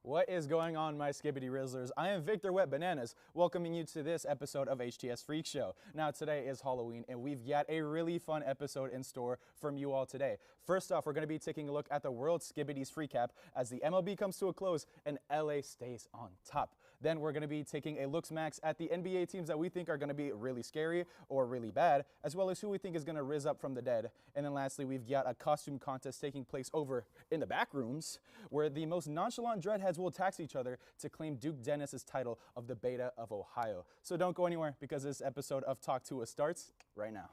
What is going on, my Skibbity Rizzlers? I am Victor Wet Bananas, welcoming you to this episode of HTS Freak Show. Now, today is Halloween, and we've got a really fun episode in store from you all today. First off, we're going to be taking a look at the World Skibbities Free Cap as the MLB comes to a close and LA stays on top. Then we're going to be taking a looks max at the NBA teams that we think are going to be really scary or really bad, as well as who we think is going to rizz up from the dead. And then lastly, we've got a costume contest taking place over in the back rooms, where the most nonchalant dreadheads will tax each other to claim Duke Dennis's title of the Beta of Ohio. So don't go anywhere, because this episode of Talk to Us starts right now.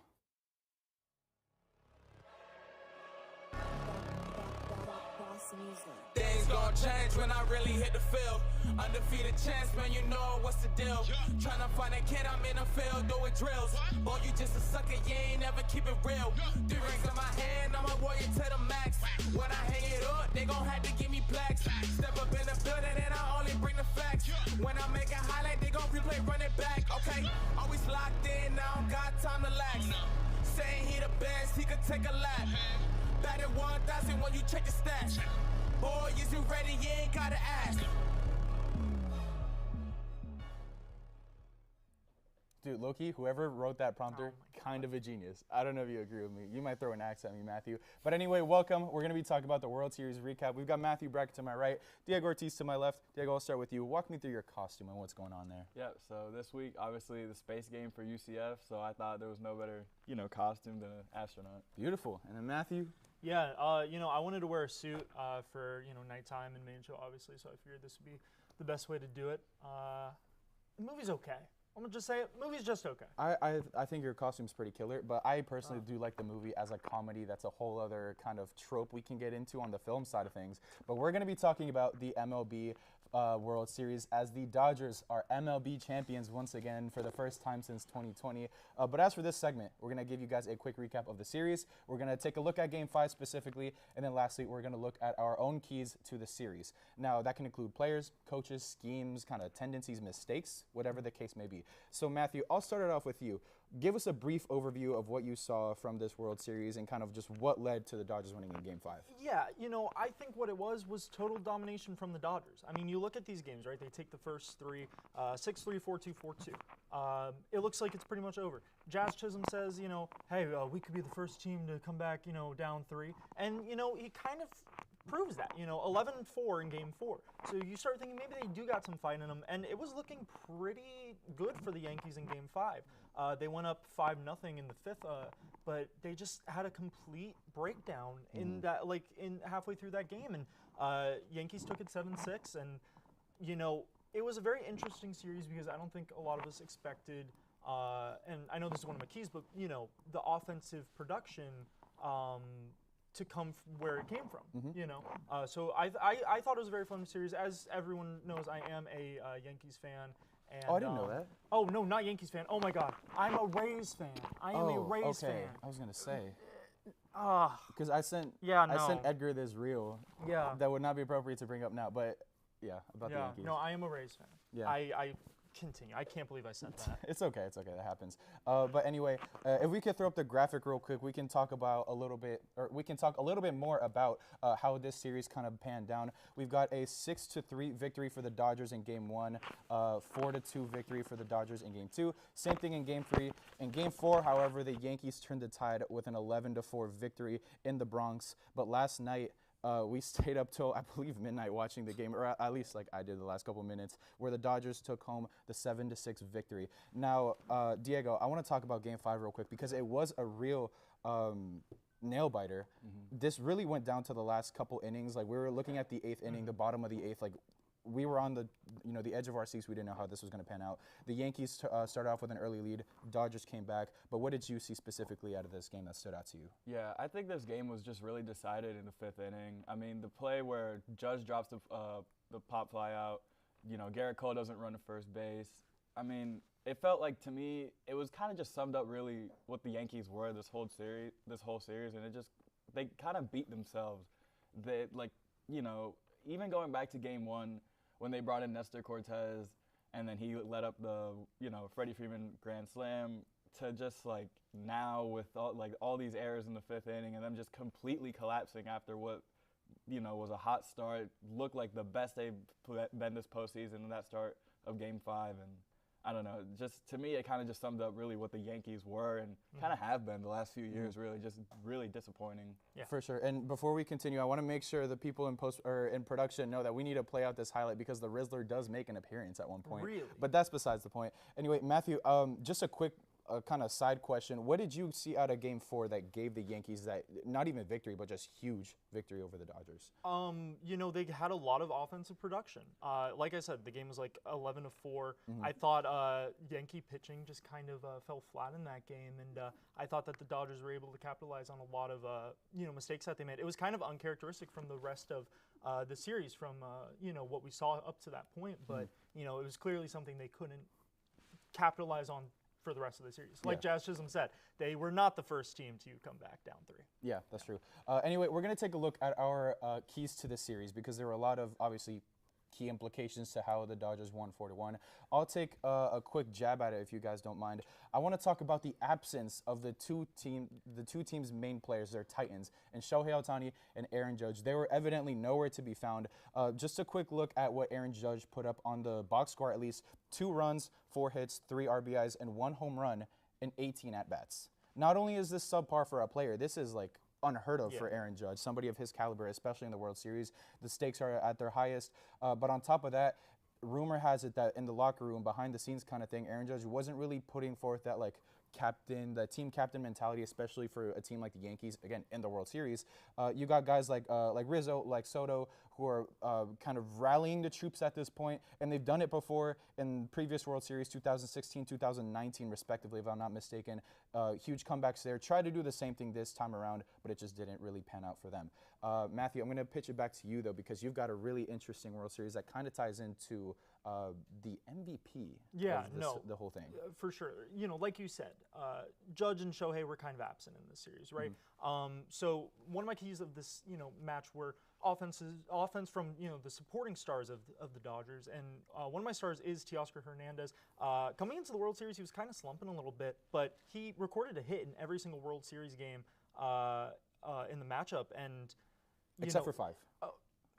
Things gon' change when I really hit the field. Undefeated champs, man, you know what's the deal. Tryna find a kid, I'm in the field doing drills. Boy, you just a sucker, you ain't never keep it real. 3 rings in my hand, I'm a warrior to the max. When I hang it up, they gon' have to give me plaques. Step up in the building and I only bring the facts. When I make a highlight, they gon' replay, run it back. Okay, always locked in, I don't got time to lax. Saying he the best, he could take a lap. Batted 1,000 when you check the stats. Boy, is you ready? You ain't gotta ask. Dude, Loki, whoever wrote that prompter, kind of a genius. I don't know if you agree with me. You might throw an axe at me, Matthew. But anyway, welcome. We're going to be talking about the World Series recap. We've got Matthew Brackett to my right, Diego Ortiz to my left. Diego, I'll start with you. Walk me through your costume and what's going on there. Yeah, so this week, obviously, the space game for UCF, so I thought there was no better, costume than an astronaut. Beautiful. And then Matthew? Yeah, I wanted to wear a suit for, nighttime and main show, obviously, so I figured this would be the best way to do it. The movie's okay. I'm gonna just say it. Movie's just okay. I think your costume's pretty killer, but I personally do like the movie as a comedy. That's a whole other kind of trope we can get into on the film side of things. But we're gonna be talking about the MLB World Series as the Dodgers are MLB champions once again for the first time since 2020. But as for this segment, we're gonna give you guys a quick recap of the series. We're gonna take a look at Game 5 specifically, and then lastly, we're gonna look at our own keys to the series. Now, that can include players, coaches, schemes, kind of tendencies, mistakes, whatever the case may be. So Matthew, I'll start it off with you. Give us a brief overview of what you saw from this World Series and kind of just what led to the Dodgers winning in Game 5. Yeah, I think what it was total domination from the Dodgers. I mean, you look at these games, right? They take the first three, 6-3, 4-2, 4-2. It looks like it's pretty much over. Jazz Chisholm says, hey, we could be the first team to come back, down 3. And, he kind of proves that, 11-4 in Game 4. So you start thinking maybe they do got some fight in them, and it was looking pretty good for the Yankees in Game 5. They went up 5-0 in the 5th, but they just had a complete breakdown in that, in halfway through that game, and Yankees took it 7-6, and it was a very interesting series because I don't think a lot of us expected, and I know this is one of my keys, but the offensive production to come where it came from, So I thought it was a very fun series. As everyone knows, I am a Yankees fan. And, I didn't know that. Oh, no, not Yankees fan. Oh, my God. I'm a Rays fan. I am a Rays fan. I was going to say. Because I sent Edgar this reel that would not be appropriate to bring up now, but yeah, about the Yankees. No, I am a Rays fan. Yeah. I continue. I can't believe I said that. It's okay. That happens. But anyway, if we could throw up the graphic real quick, we can talk a little bit more about how this series kind of panned down. We've got a 6-3 victory for the Dodgers in Game 1, 4-2 victory for the Dodgers in Game 2. Same thing in Game 3. In Game 4, however, the Yankees turned the tide with an 11-4 victory in the Bronx. But last night, we stayed up till, I believe, midnight watching the game, or at least like I did the last couple minutes, where the Dodgers took home the 7-6 victory. Now, Diego, I want to talk about Game 5 real quick because it was a real nail-biter. This really went down to the last couple innings. Like, we were looking at the 8th inning, the bottom of the 8th, like, we were on the edge of our seats. We didn't know how this was going to pan out. The Yankees started off with an early lead. Dodgers came back. But what did you see specifically out of this game that stood out to you? Yeah, I think this game was just really decided in the 5th inning. I mean, the play where Judge drops the pop fly out, Garrett Cole doesn't run to first base. I mean, it felt like, to me, it was kind of just summed up really what the Yankees were this whole series, and they kind of beat themselves. They, even going back to Game 1, when they brought in Nestor Cortez, and then he led up the, Freddie Freeman grand slam, to just now with all these errors in the 5th inning and them just completely collapsing after what was a hot start, looked like the best they've been this postseason in that start of Game 5. And I don't know, just to me, it kind of just summed up really what the Yankees were and kind of have been the last few years, really, just really disappointing. Yeah. For sure. And before we continue, I want to make sure the people in in production know that we need to play out this highlight because the Rizzler does make an appearance at one point. Really? But that's besides the point. Anyway, Matthew, just a quick kind of side question. What did you see out of Game 4 that gave the Yankees that, not even victory, but just huge victory over the Dodgers? They had a lot of offensive production. Like I said, the game was like 11-4. I thought Yankee pitching just kind of fell flat in that game, and I thought that the Dodgers were able to capitalize on a lot of mistakes that they made. It was kind of uncharacteristic from the rest of the series, from what we saw up to that point, but it was clearly something they couldn't capitalize on for the rest of the series. Like Jazz Chisholm said, they were not the first team to come back down 3. Yeah, that's true. Anyway, we're going to take a look at our keys to the series because there were a lot of, obviously, key implications to how the Dodgers won 4-1. I'll take a quick jab at it if you guys don't mind. I want to talk about the absence of the two teams' main players, their Titans, and Shohei Ohtani and Aaron Judge. They were evidently nowhere to be found. Just a quick look at what Aaron Judge put up on the box score, at least 2 runs, 4 hits, 3 RBIs, and 1 home run in 18 at-bats. Not only is this subpar for a player, this is like unheard of for Aaron Judge, somebody of his caliber, especially in the World Series. The stakes are at their highest. But on top of that, rumor has it that in the locker room, behind the scenes kind of thing, Aaron Judge wasn't really putting forth that team captain mentality, especially for a team like the Yankees, again, in the World Series. You got guys like Rizzo, like Soto, who are kind of rallying the troops at this point, and they've done it before in previous World Series, 2016, 2019, respectively, if I'm not mistaken. Huge comebacks there. Tried to do the same thing this time around, but it just didn't really pan out for them. Matthew, I'm going to pitch it back to you, though, because you've got a really interesting World Series that kind of ties into the MVP of the whole thing. For sure. Like you said, Judge and Shohei were kind of absent in this series, right? So one of my keys of this, match were offense from, the supporting stars of the Dodgers. And one of my stars is Teoscar Hernandez. Coming into the World Series, he was kind of slumping a little bit, but he recorded a hit in every single World Series game in the matchup. And except for 5.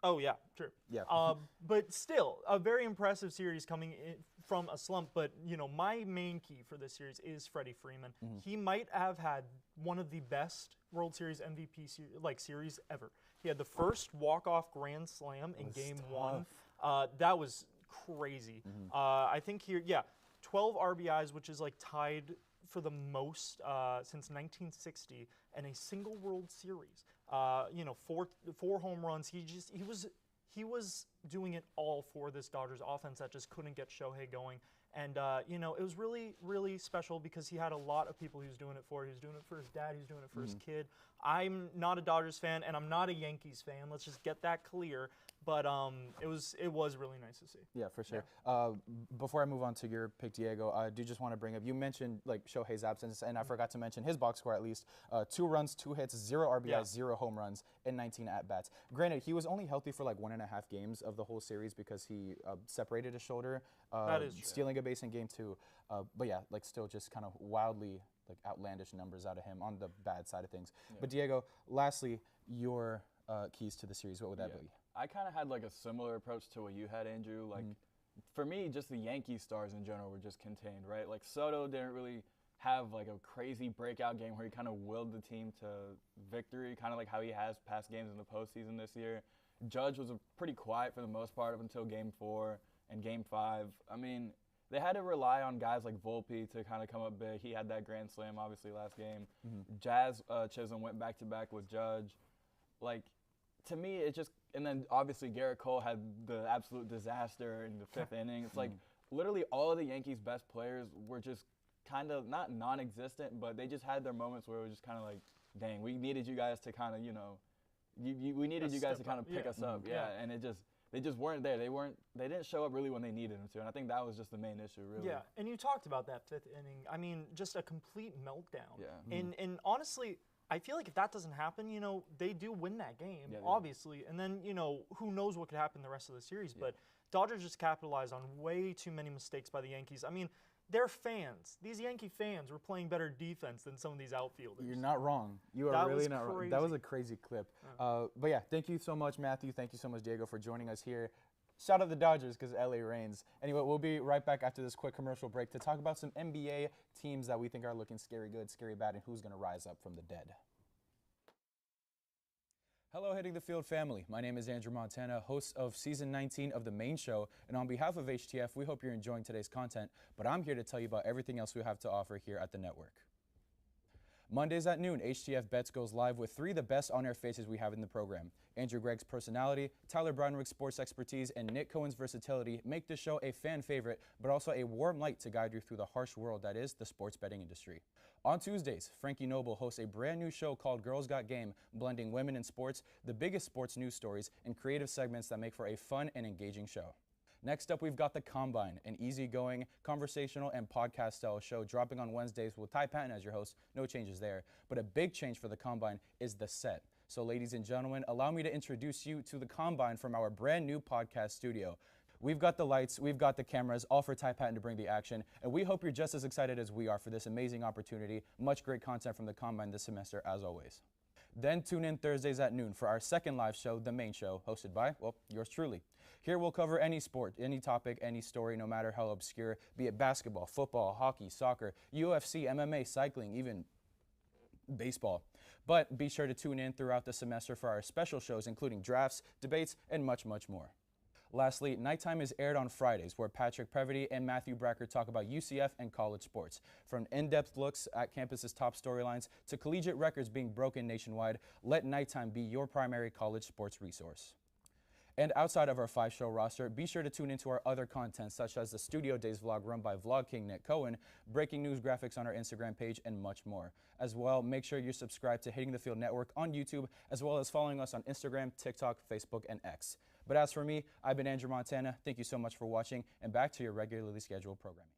Oh, yeah, true. Yeah. But still, a very impressive series coming in from a slump. But, my main key for this series is Freddie Freeman. He might have had one of the best World Series MVP series ever. He had the first walk-off grand slam in Game 1. That was crazy. I think 12 RBIs, which is tied for the most since 1960 in a single World Series. 4 home runs. He was doing it all for this Dodgers offense that just couldn't get Shohei going. And, it was really, really special because he had a lot of people he was doing it for. He was doing it for his dad. He was doing it for his kid. I'm not a Dodgers fan, and I'm not a Yankees fan. Let's just get that clear. But it was really nice to see. Yeah, for sure. Yeah. Before I move on to your pick, Diego, I do just want to bring up, you mentioned Shohei's absence, and I forgot to mention his box score at least. 2 runs, 2 hits, 0 RBIs, 0 home runs, and 19 at-bats. Granted, he was only healthy for 1.5 games of the whole series because he separated his shoulder, stealing a base in Game 2. But yeah, still just kind of wildly outlandish numbers out of him on the bad side of things. Yeah. But Diego, lastly, your keys to the series, what would that be? I kind of had a similar approach to what you had, Andrew. For me, just the Yankee stars in general were just contained, right? Soto didn't really have a crazy breakout game where he kind of willed the team to victory, kind of like how he has past games in the postseason this year. Judge was pretty quiet for the most part up until Game 4 and Game 5. I mean, they had to rely on guys like Volpe to kind of come up big. He had that grand slam, obviously, last game. Jazz Chisholm went back-to-back with Judge. To me, it just – and then, obviously, Garrett Cole had the absolute disaster in the 5th inning. It's literally all of the Yankees' best players were just kind of not non-existent, but they just had their moments where it was just kind of dang, we needed you guys to kind of, we needed you guys to kind of pick us up. Yeah, and they just weren't there. They didn't show up really when they needed them to, and I think that was just the main issue, really. Yeah, and you talked about that 5th inning. I mean, just a complete meltdown. Yeah. And honestly – I feel like if that doesn't happen, they do win that game, obviously. And then, who knows what could happen the rest of the series. But Dodgers just capitalized on way too many mistakes by the Yankees. I mean, their fans, these Yankee fans, were playing better defense than some of these outfielders. You're not wrong. You are That really was not wrong. crazy. That was a crazy clip. But yeah, thank you so much, Matthew. Thank you so much, Diego, for joining us here. Shout out the Dodgers because LA reigns. Anyway, we'll be right back after this quick commercial break to talk about some NBA teams that we think are looking scary good, scary bad, and who's going to rise up from the dead. Hello, Hitting the Field family. My name is Andrew Montana, host of Season 19 of The Main Show. And on behalf of HTF, we hope you're enjoying today's content. But I'm here to tell you about everything else we have to offer here at the network. Mondays at noon, HTF Bets goes live with 3 of the best on-air faces we have in the program. Andrew Gregg's personality, Tyler Brownrick's sports expertise, and Nick Cohen's versatility make the show a fan favorite, but also a warm light to guide you through the harsh world that is the sports betting industry. On Tuesdays, Frankie Noble hosts a brand new show called Girls Got Game, blending women in sports, the biggest sports news stories, and creative segments that make for a fun and engaging show. Next up, we've got The Combine, an easygoing, conversational, and podcast-style show dropping on Wednesdays with Ty Patton as your host. No changes there. But a big change for The Combine is the set. So ladies and gentlemen, allow me to introduce you to The Combine from our brand new podcast studio. We've got the lights, we've got the cameras, all for Ty Patton to bring the action, and we hope you're just as excited as we are for this amazing opportunity. Much great content from The Combine this semester, as always. Then tune in Thursdays at noon for our second live show, The Main Show, hosted by, well, yours truly. Here we'll cover any sport, any topic, any story, no matter how obscure, be it basketball, football, hockey, soccer, UFC, MMA, cycling, even baseball. But be sure to tune in throughout the semester for our special shows, including drafts, debates, and much, much more. Lastly, Nighttime is aired on Fridays, where Patrick Previty and Matthew Bracker talk about UCF and college sports. From in-depth looks at campus's top storylines to collegiate records being broken nationwide, let Nighttime be your primary college sports resource. And outside of our 5-show roster, be sure to tune into our other content, such as the Studio Days vlog run by Vlog King Nick Cohen, breaking news graphics on our Instagram page, and much more. As well, make sure you're subscribed to Hitting the Field Network on YouTube, as well as following us on Instagram, TikTok, Facebook, and X. But as for me, I've been Andrew Montana. Thank you so much for watching, and back to your regularly scheduled programming.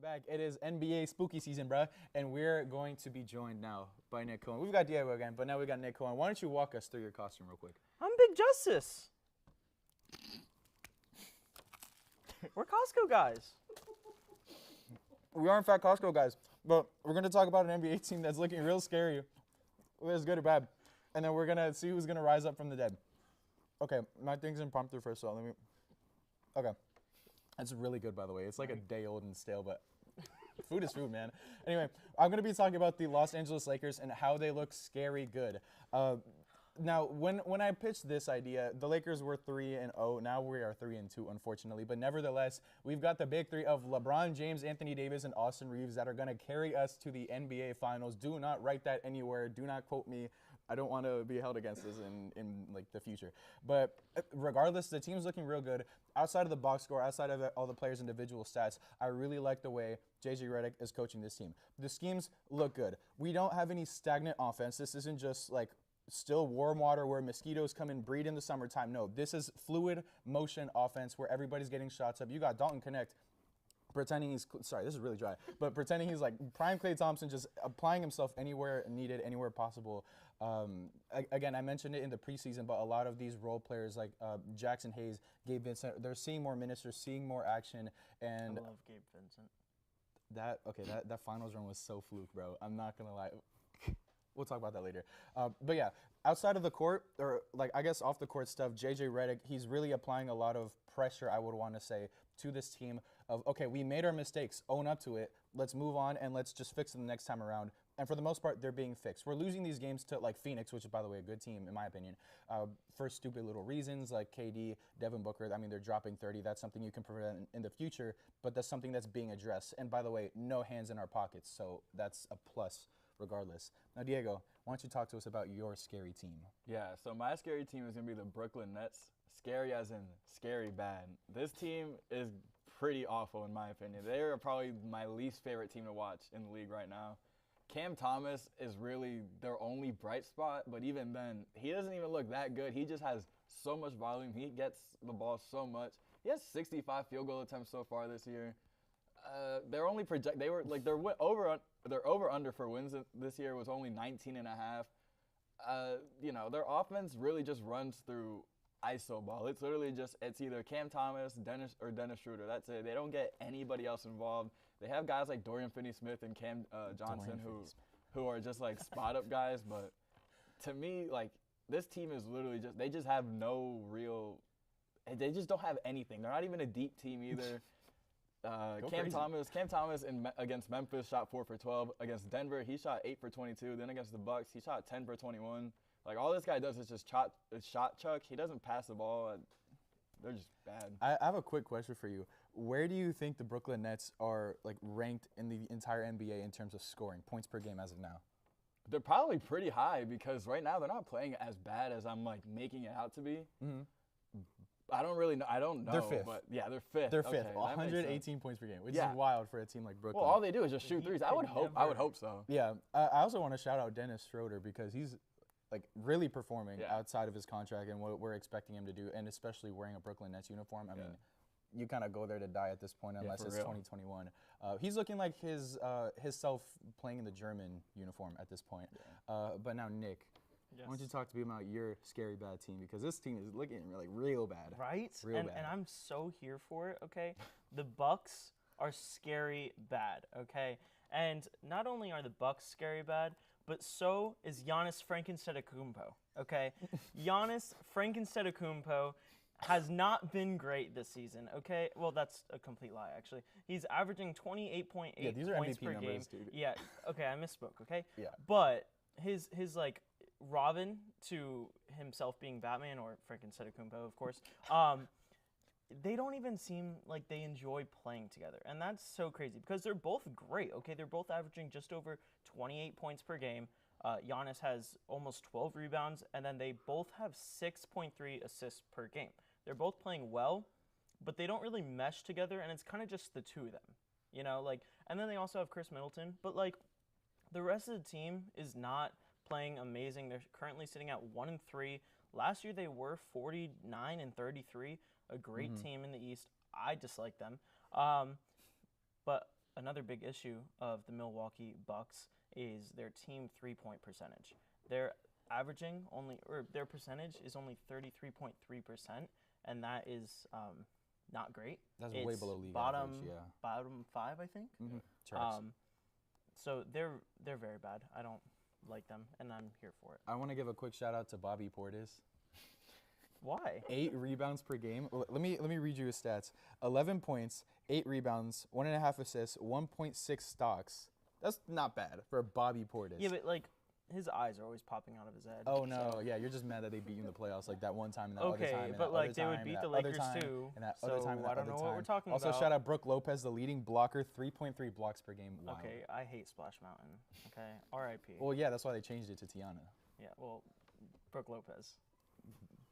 Back. It is NBA spooky season, bruh, and we're going to be joined now by Nick Cohen. We've got Diego again, but now we got Nick Cohen. Why don't you walk us through your costume real quick? I'm Big Justice. We're Costco guys. We are, in fact, Costco guys, but we're going to talk about an NBA team that's looking real scary, whether it's good or bad, and then we're going to see who's going to rise up from the dead. Okay, my thing's impromptu first, so let me... Okay. That's really good, by the way. It's like a day old and stale, but food is food, man. Anyway, I'm going to be talking about the Los Angeles Lakers and how they look scary good. Now, when I pitched this idea, the Lakers were 3-0. Now we are 3-2, unfortunately. But nevertheless, we've got the big three of LeBron James, Anthony Davis, and Austin Reeves that are going to carry us to the NBA Finals. Do not write that anywhere. Do not quote me. I don't want to be held against this in like the future. But regardless, the team's looking real good. Outside of the box score, outside of all the players' individual stats, I really like the way JJ Redick is coaching this team. The schemes look good. We don't have any stagnant offense. This isn't just like still warm water where mosquitoes come and breed in the summertime. No, this is fluid motion offense where everybody's getting shots up. You got Dalton Connect pretending he's, sorry, this is really dry, but pretending he's like prime Klay Thompson, just applying himself anywhere needed, anywhere possible. Again, I mentioned it in the preseason, but a lot of these role players like Jackson Hayes, Gabe Vincent, they're seeing more minutes, they're seeing more action. And I love Gabe Vincent. That finals run was so fluke, bro. I'm not going to lie. We'll talk about that later. But yeah, outside of the court, or like I guess off the court stuff, JJ Redick, he's really applying a lot of pressure, I would want to say, to this team of, okay, we made our mistakes, own up to it, let's move on and let's just fix them the next time around. And for the most part, they're being fixed. We're losing these games to like Phoenix, which is, by the way, a good team in my opinion, for stupid little reasons like KD, Devin Booker. I mean, they're dropping 30. That's something you can prevent in the future, but that's something that's being addressed. And by the way, no hands in our pockets, so that's a plus regardless. Now, Diego, why don't you talk to us about your scary team? Yeah, so my scary team is going to be the Brooklyn Nets. Scary as in scary bad. This team is pretty awful in my opinion. They are probably my least favorite team to watch in the league right now. Cam Thomas is really their only bright spot, but even then, he doesn't even look that good. He just has so much volume. He gets the ball so much. He has 65 field goal attempts so far this year. They're only their over under for wins this year was only 19.5. You know, their offense really just runs through ISO ball. It's literally just, it's either Cam Thomas, Dennis Schroeder. That's it. They don't get anybody else involved. They have guys like Dorian Finney-Smith and Cam Johnson who are just like spot-up guys. But to me, like, this team is literally just, they just have no real, they just don't have anything. They're not even a deep team either. Cam Thomas against Memphis shot 4 for 12. Against Denver, he shot 8 for 22. Then against the Bucks, he shot 10 for 21. Like, all this guy does is just shot chuck. He doesn't pass the ball. They're just bad. I have a quick question for you. Where do you think the Brooklyn Nets are like ranked in the entire NBA in terms of scoring, points per game as of now? They're probably pretty high because right now they're not playing as bad as I'm like making it out to be. Mm-hmm. I don't really know. I don't know. They're fifth. But yeah, they're fifth. They're fifth. Okay, 118 points per game, which Yeah. is wild for a team like Brooklyn. Well, all they do is just shoot threes. I would hope so. Yeah, I also want to shout out Dennis Schroeder because he's like really performing Yeah. outside of his contract and what we're expecting him to do, and especially wearing a Brooklyn Nets uniform. I mean, you kind of go there to die at this point unless for it's real. 2021. He's looking like his self playing in the German uniform at this point. But now, Nick, Yes. why don't you talk to me about your scary bad team, because this team is looking like real bad. Right? Real and bad. I'm so here for it, okay? The Bucks are scary bad, okay? And not only are the Bucks scary bad, but so is Giannis Antetokounmpo, okay? Giannis Antetokounmpo has not been great this season, okay? Well, that's a complete lie, actually. He's averaging 28.8 Yeah, these are points MVP per numbers, game. dude. Yeah, okay, I misspoke, okay? Yeah. But his like Robin to himself being Batman, or Frank Antetokounmpo, of course, they don't even seem like they enjoy playing together. And that's so crazy because they're both great, okay? They're both averaging just over 28 points per game. Giannis has almost 12 rebounds, and then they both have 6.3 assists per game. They're both playing well, but they don't really mesh together, and it's kind of just the two of them, you know? Like, and then they also have Chris Middleton, but like the rest of the team is not playing amazing. They're currently sitting at 1-3. Last year they were 49-33, a great team in the East. I dislike them. But another big issue of the Milwaukee Bucks is their team 3-point percentage. They're averaging their percentage is only 33.3%, and that is not great. That's It's way below league bottom, average, yeah. Bottom 5, I think. Trash. So they're very bad. I don't like them, and I'm here for it. I want to give a quick shout out to Bobby Portis. Why? 8 rebounds per game. Let me read you his stats. 11 points, 8 rebounds, 1.5 assists, 1.6 stocks. That's not bad for Bobby Portis. Yeah, but like his eyes are always popping out of his head. Oh no, so- yeah, you're just mad that they beat you in the playoffs like that one time and that Okay, other time. And but that like other they would time, beat and the that other Lakers time, too. And that So other time and that I don't other know time. what we're talking also, about. shout out Brooke Lopez, the leading blocker, 3.3 blocks per game. Wow. Okay, I hate Splash Mountain. Okay, R.I.P. Well, yeah, that's why they changed it to Tiana. Yeah, well, Brooke Lopez.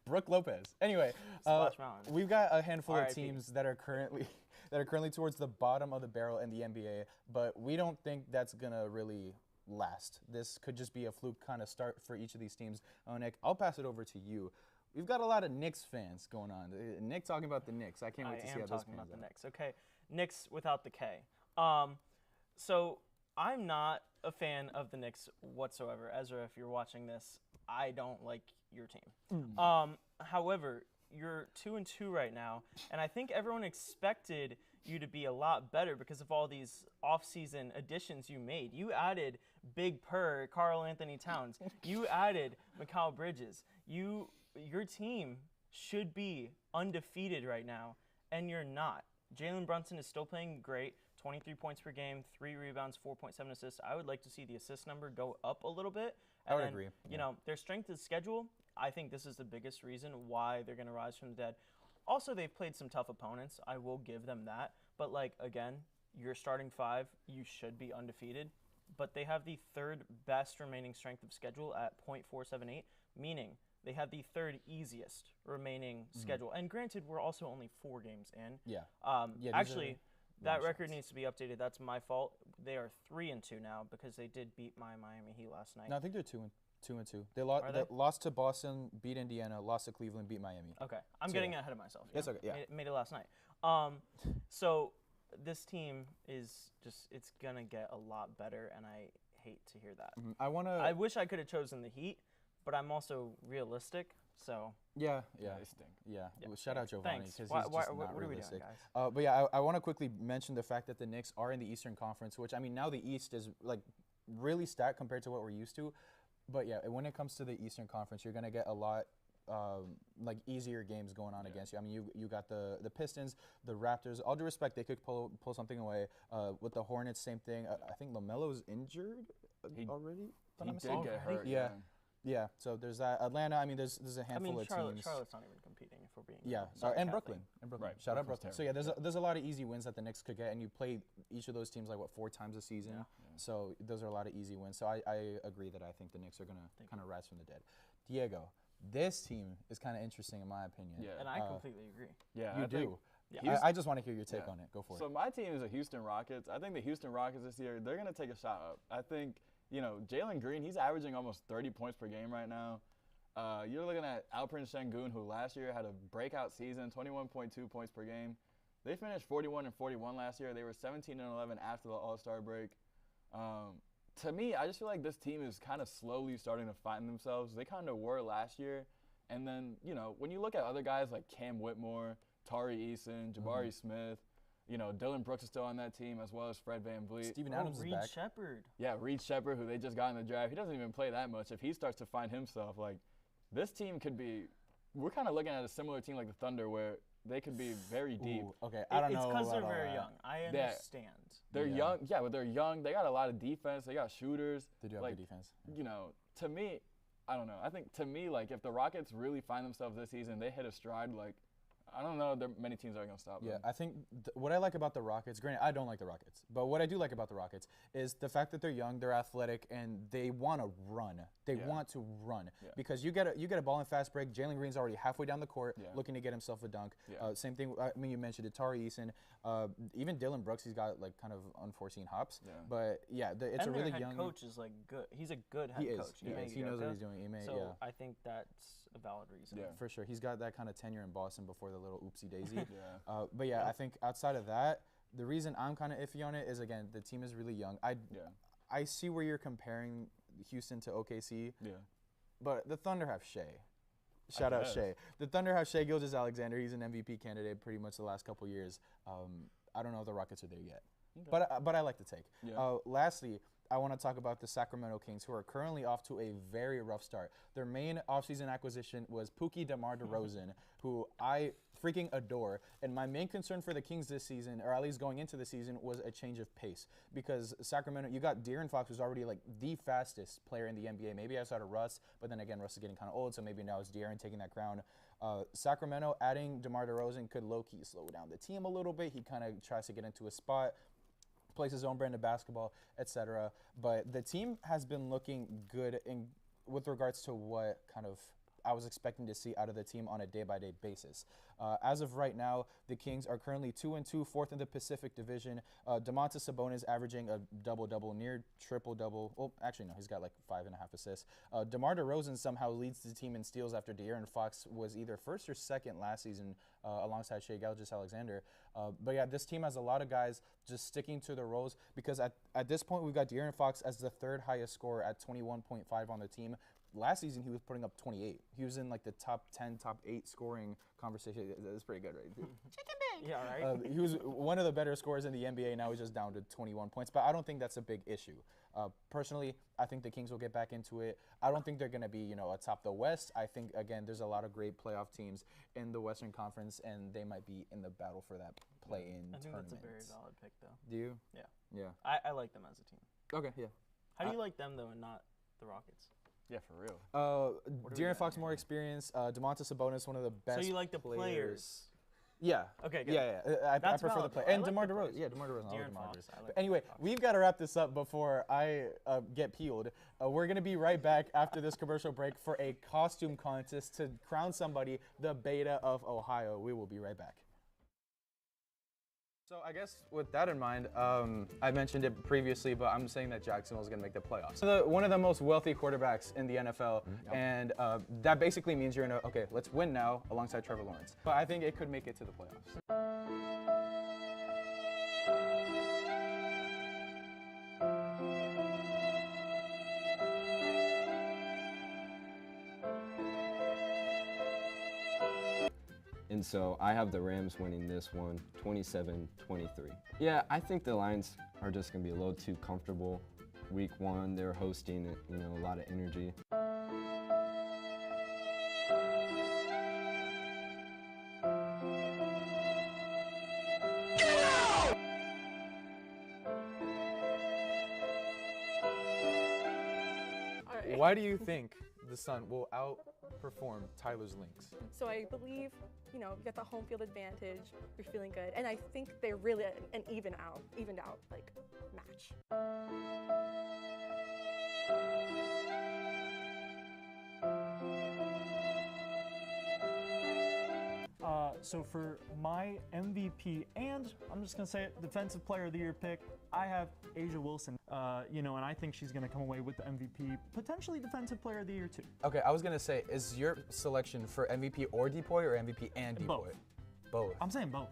Brooke Lopez. Anyway, Splash Mountain. we've got a handful of R.I.P. teams that are currently towards the bottom of the barrel in the NBA, but we don't think that's gonna really last. This could just be a fluke kind of start for each of these teams. Oh, Nick, I'll pass it over to you. We've got a lot of Knicks fans going on. Nick talking about the Knicks. I can't wait to see how this talking pans about the out. Knicks. Okay, Knicks without the K. So I'm not a fan of the Knicks whatsoever. Ezra, if you're watching this, I don't like your team. However, you're 2-2 right now, and I think everyone expected you to be a lot better because of all these off-season additions you made. You added Big Purr, Karl Anthony Towns. You added Mikal Bridges. Your team should be undefeated right now, and you're not. Jalen Brunson is still playing great, 23 points per game, 3 rebounds, 4.7 assists. I would like to see the assist number go up a little bit. I would then, agree, You yeah. know, their strength of schedule, I think this is the biggest reason why they're going to rise from the dead. Also, they've played some tough opponents. I will give them that. But, like, again, your starting 5, you should be undefeated. But they have the 3rd best remaining strength of schedule at .478, meaning they have the 3rd easiest remaining schedule. And granted, we're also only 4 games in. Yeah. these Actually, are that long record shots. needs to be updated. That's my fault. They are 3-2 now because they did beat my Miami Heat last night. No, I think they're 2-2. They Are they? lost to Boston, beat Indiana, lost to Cleveland, beat Miami. Okay, I'm So, getting yeah. ahead of myself. That's okay, yeah. Made it last night. So this team is just, it's gonna get a lot better, and I hate to hear that. I want to. I wish I could have chosen the Heat, but I'm also realistic. So Yeah. They stink. Yeah. Well, shout out Giovanni thanks. because Why- he's why- just what not are we doing, realistic. guys? But yeah, I want to quickly mention the fact that the Knicks are in the Eastern Conference, which I mean now the East is like really stacked compared to what we're used to. But yeah, when it comes to the Eastern Conference, you're gonna get a lot like easier games going on against you. I mean, you got the Pistons, the Raptors. All due respect, they could pull something away. With the Hornets, same thing. I think LaMelo's injured already. if I'm He not did mistaken. get hurt. Yeah. Yeah, so there's that. Atlanta, I mean, there's a I handful mean, of teams. Charlotte's not even competing if we're being Yeah, real. Sorry, and Kathleen. Brooklyn. Right, Shout out Brooklyn's Brooklyn. So yeah, terrible. there's a lot of easy wins that the Knicks could get, and you play each of those teams like what 4 times a season. Yeah. So those are a lot of easy wins. So I agree that I think the Knicks are gonna kind of rise from the dead. Diego, this team is kind of interesting in my opinion. Yeah. And I completely agree. Yeah, You I think do. Yeah. I just want to hear your take Yeah. on it. Go for So it. my team is the Houston Rockets. I think the Houston Rockets this year, they're going to take a shot up. I think, Jalen Green, he's averaging almost 30 points per game right now. You're looking at Alperen Sengun, who last year had a breakout season, 21.2 points per game. They finished 41-41 last year. They were 17-11 after the All-Star break. To me, I just feel like this team is kind of slowly starting to find themselves. They kind of were last year. And then, when you look at other guys like Cam Whitmore, Tari Eason, Jabari Smith, Dylan Brooks is still on that team, as well as Fred VanVleet. Steven Oh, Adams is Reed back. Shepard. Yeah, Reed Shepard, who they just got in the draft. He doesn't even play that much. If he starts to find himself, like, this team could be – we're kind of looking at a similar team like the Thunder where they could be very deep. Ooh, okay, I don't know. It's because they're about all very that. young. I understand. They're young. Yeah, but they're young. They got a lot of defense. They got shooters. They do have like, good defense. To me, I don't know. I think to me, like, if the Rockets really find themselves this season, they hit a stride, like, I don't know there are many teams that are going to stop Yeah, them. I think what I like about the Rockets, granted, I don't like the Rockets, but what I do like about the Rockets is the fact that they're young, they're athletic, and they want to run. They want to run because you get a ball and fast break. Jalen Green's already halfway down the court, looking to get himself a dunk. Yeah. Same thing. I mean, you mentioned it, Tari Eason, even Dylan Brooks. He's got like kind of unforeseen hops, but yeah, it's and a really their head young coach is like good. He's a good head He is. coach. He is. He knows what he's doing. So I think that's a valid reason. Yeah. For sure. He's got that kind of tenure in Boston before the little oopsie daisy. Yeah. But yeah, I think outside of that, the reason I'm kind of iffy on it is, again, the team is really young. I see where you're comparing Houston to OKC, but the Thunder have Shea. Shout out guess. Shea. The Thunder have Shea Gilgeous-Alexander. He's an MVP candidate pretty much the last couple years. I don't know if the Rockets are there yet. But I like the take. Yeah. Lastly, I want to talk about the Sacramento Kings, who are currently off to a very rough start. Their main offseason acquisition was Pookie DeMar DeRozan, who I freaking adore. And my main concern for the Kings this season, or at least going into the season, was a change of pace. Because Sacramento, you got De'Aaron Fox, who's already like the fastest player in the NBA. Maybe outside of Russ, but then again, Russ is getting kind of old, so maybe now it's De'Aaron taking that crown. Sacramento adding DeMar DeRozan could low-key slow down the team a little bit. He kind of tries to get into a spot, plays his own brand of basketball, etc. But the team has been looking good with regards to what kind of I was expecting to see out of the team on a day-by-day basis. As of right now, the Kings are currently 2-2, fourth in the Pacific Division. Domantas Sabonis averaging a double-double, near triple-double. Well, actually, no, he's got like 5.5 assists. DeMar DeRozan somehow leads the team in steals after De'Aaron Fox was either first or second last season alongside Shea Gilgeous-Alexander. But yeah, this team has a lot of guys just sticking to their roles because at this point, we've got De'Aaron Fox as the third highest scorer at 21.5 on the team. Last season, he was putting up 28. He was in like the top 10, top 8 scoring conversation. That's pretty good, right? Yeah, right. He was one of the better scorers in the NBA. Now he's just down to 21 points. But I don't think that's a big issue. Personally, I think the Kings will get back into it. I don't think they're going to be, atop the West. I think, again, there's a lot of great playoff teams in the Western Conference, and they might be in the battle for that play-in I think tournament. that's a very valid pick, though. Do you? Yeah. Yeah. I like them as a team. Okay, yeah. How do you like them, though, and not the Rockets? Yeah, for real. do we De'Aaron got Fox, here? more experience. Domantas Sabonis, one of the best So you like the players? Yeah. Okay, good. Yeah. I That's prefer the valid, play. though. I And like DeMar the DeRozan. players. Yeah, DeMar DeRozan. I like De'Aaron DeMar Fox, DeRozan. I like But anyway, Fox. we've got to wrap this up before I get peeled. We're going to be right back after this commercial break for a costume contest to crown somebody the Beta of Ohio. We will be right back. So I guess with that in mind, I mentioned it previously, but I'm saying that Jacksonville is going to make the playoffs. One of the most wealthy quarterbacks in the NFL, and that basically means you're in a, okay, let's win now alongside Trevor Lawrence. But I think it could make it to the playoffs. And so I have the Rams winning this one, 27-23. Yeah, I think the Lions are just going to be a little too comfortable. Week 1, they're hosting, you know, a lot of energy. Why do you think the Sun will outperform Tyler's Lynx? So I believe, you know, you got the home field advantage, you're feeling good, and I think they're really an evened out like match. So for my MVP and I'm just gonna say it, Defensive Player of the Year pick, I have Asia Wilson. You know, and I think she's gonna come away with the MVP, potentially Defensive Player of the Year too. Okay, I was gonna say, is your selection for MVP or Depoy or MVP and Depoy? Both. Both. I'm saying both.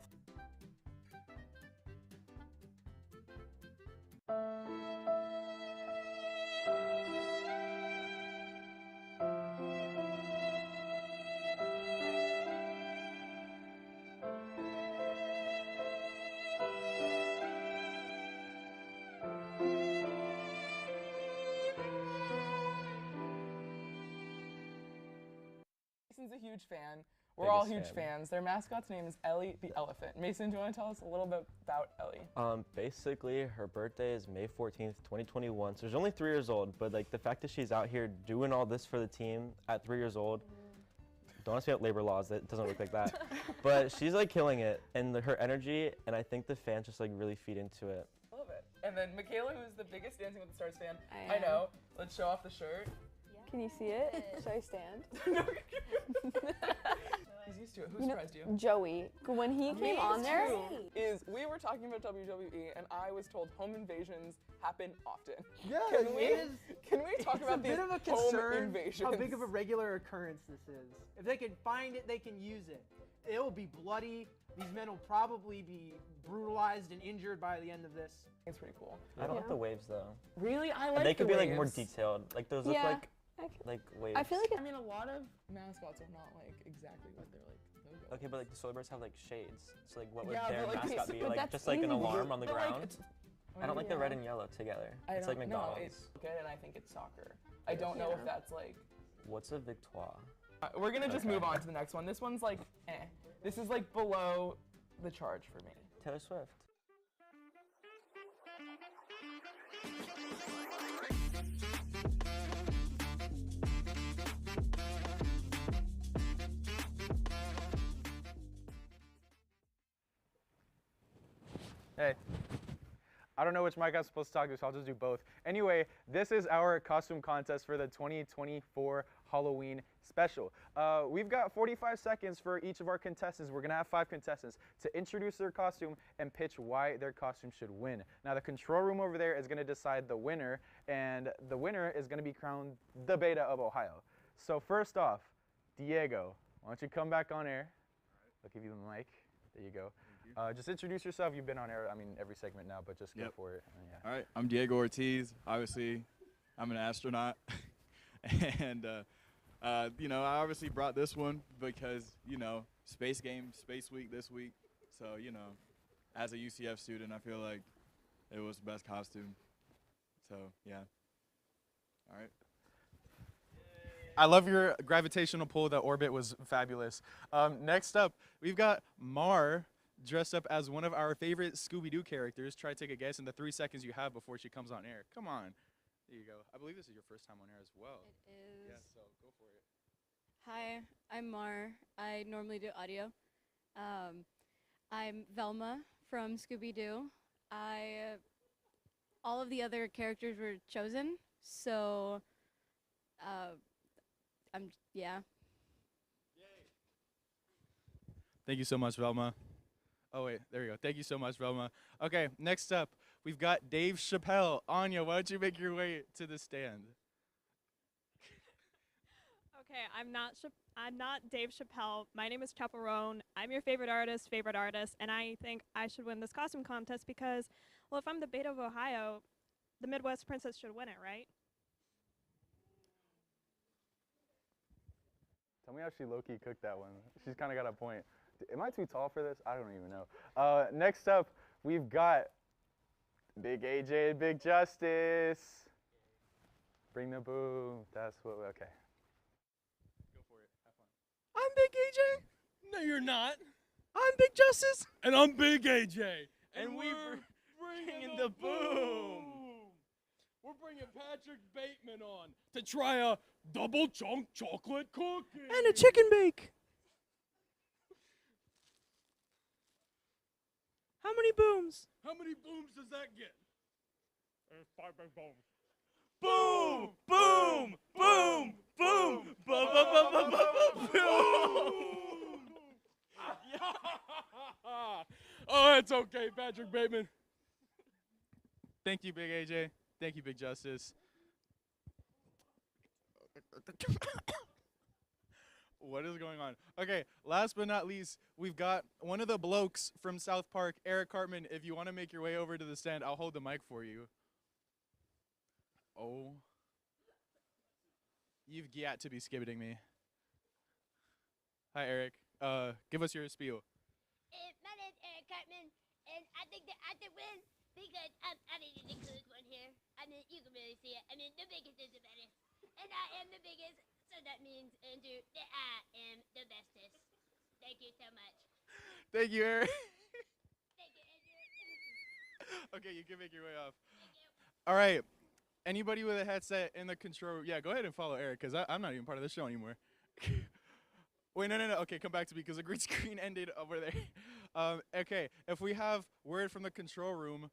Mason's a huge fan. We're all huge fans. Their mascot's name is Ellie the Elephant. Mason, do you want to tell us a little bit about Ellie? Basically, her birthday is May 14th, 2021, so she's only 3 years old, but like the fact that she's out here doing all this for the team at 3 years old, don't ask me about labor laws, it doesn't work like that, but she's like killing it, and her energy, and I think the fans just like really feed into it. I love it. And then Michaela, who's the biggest Dancing with the Stars fan. I I know. Let's show off the shirt. Can you see it? Should I stand? He's used to it. Who surprised you? Joey. When he came on there, We were talking about WWE, and I was told home invasions happen often. Yeah, Can we talk about these bit of a home concern invasions? how big of a regular occurrence this is. If they can find it, they can use it. It will be bloody. These men will probably be brutalized and injured by the end of this. It's pretty cool. I don't like the waves though. Really? I like They could be like more waves. detailed. Like those look like waves. I feel like I mean, a lot of mascots are not like exactly what they're like. Logo. Okay, but like the solar bears have like shades. So like what would Yeah, their but, like, mascot be? but Like that's just like an easy. alarm on the But, like, ground? it's- I don't like the red and yellow together. It's like McDonald's. No, it's good, and I think it's soccer. I don't know if that's like. What's a victoire? We're gonna just move on to the next one. This one's like, This is like below the charge for me. Taylor Swift. Hey. I don't know which mic I'm supposed to talk to, so I'll just do both. Anyway, this is our costume contest for the 2024 Halloween special. We've got 45 seconds for each of our contestants. We're gonna have 5 contestants to introduce their costume and pitch why their costume should win. Now the control room over there is gonna decide the winner, and the winner is gonna be crowned the Beta of Ohio. So first off, Diego, why don't you come back on air? I'll give you the mic. There you go. Just introduce yourself. You've been on air, I mean, every segment now, but just go for it. Yeah. All right, I'm Diego Ortiz. Obviously, I'm an astronaut. And, you know, I obviously brought this one because, you know, space game, space week this week. So, you know, as a UCF student, I feel like it was the best costume. So, yeah. All right. I love your gravitational pull. The orbit was fabulous. Next up, we've got Mar dressed up as one of our favorite Scooby-Doo characters. Try to take a guess in the 3 seconds you have before she comes on air. Come on. There you go. I believe this is your first time on air as well. It is. Yeah, so go for it. Hi, I'm Mar. I normally do audio. I'm Velma from Scooby-Doo. All of the other characters were chosen, so yeah. Thank you so much, Velma. Oh, wait, there we go. Thank you so much, Velma. Okay, next up, we've got Dave Chappelle. Anya, why don't you make your way to the stand? Okay, I'm not Dave Chappelle. My name is Chaperone. I'm your favorite artist, and I think I should win this costume contest because, well, if I'm the Beta of Ohio, the Midwest Princess should win it, right? Tell me how she low-key cooked that one. She's kind of got a point. Am I too tall for this? I don't even know. Next up, we've got Big AJ and Big Justice. Bring the boom. That's what. Okay. Go for it. Have fun. I'm Big AJ. No, you're not. I'm Big Justice. And I'm Big AJ. And we're bringing the boom. We're bringing Patrick Bateman on to try a double chunk chocolate cookie. And a chicken bake. How many booms? How many booms does that get? 5 big booms. Boom! Boom! Boom! Boom! Boom! Oh, it's okay, Patrick Bateman. Thank you, Big AJ. Thank you, Big Justice. What is going on? Okay, last but not least, we've got one of the blokes from South Park, Eric Cartman. If you want to make your way over to the stand, I'll hold the mic for you. Oh. You've got to be skibbing me. Hi, Eric. Give us your spiel. My name's Eric Cartman, and I think that I could win because I mean, the coolest one here. I mean, you can really see it. I mean, the biggest is the better. And I am the biggest, so that means, Andrew, that I am the bestest. Thank you so much. Thank you, Eric. Thank you, Andrew. Okay, you can make your way off. All right. Anybody with a headset in the control room, yeah, go ahead and follow Eric, because I'm not even part of the show anymore. Wait, no. Okay, come back to me, because the green screen ended over there. Okay, if we have word from the control room,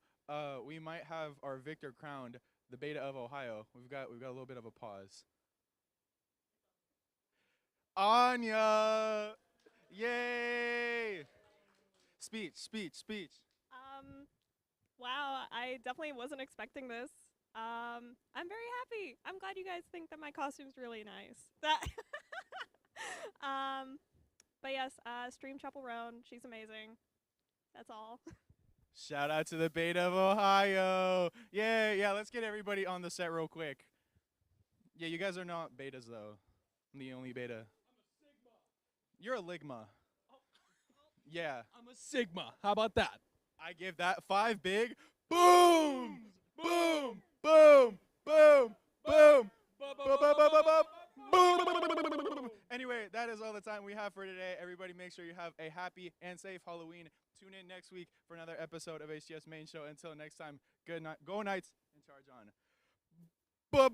we might have our victor crowned, the Beta of Ohio. We've got a little bit of a pause. Anya! Yay! Speech. Wow, I definitely wasn't expecting this. I'm very happy. I'm glad you guys think that my costume's really nice. But yes, Stream Chapel Roan, she's amazing. That's all. Shout out to the Beta of Ohio. Yeah, let's get everybody on the set real quick. Yeah, you guys are not betas, though. I'm the only beta. I'm a Sigma. You're a Ligma. Yeah. I'm a Sigma. How about that? I give that 5 big booms. Boom, boom, boom, boom, boom. Anyway, that is all the time we have for today. Everybody make sure you have a happy and safe Halloween. Tune in next week for another episode of HTF's Main Show. Until next time, good night. Go Knights and charge on. Boom!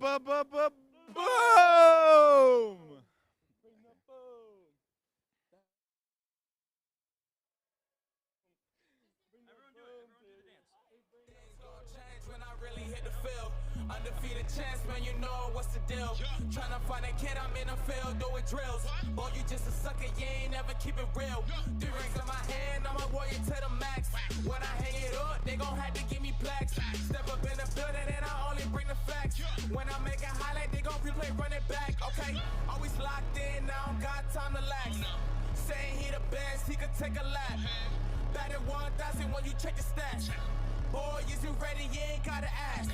When I really hit the field, undefeated champs, man, you know what's the deal. Tryna find a kid, I'm in the field doing drills. Boy, you just a sucker, you ain't never keep it real. 3 rings in my hand, I'm a warrior to the max. When I hang it up, they gon' have to give me plaques. Step up in the building and I only bring the facts. When I make a highlight, they gon' replay, run it back. Okay, always locked in, now don't got time to lax. Saying he the best, he could take a lap. Batted 1,000 when you check the stats. Boy, is you ready? You ain't gotta ask.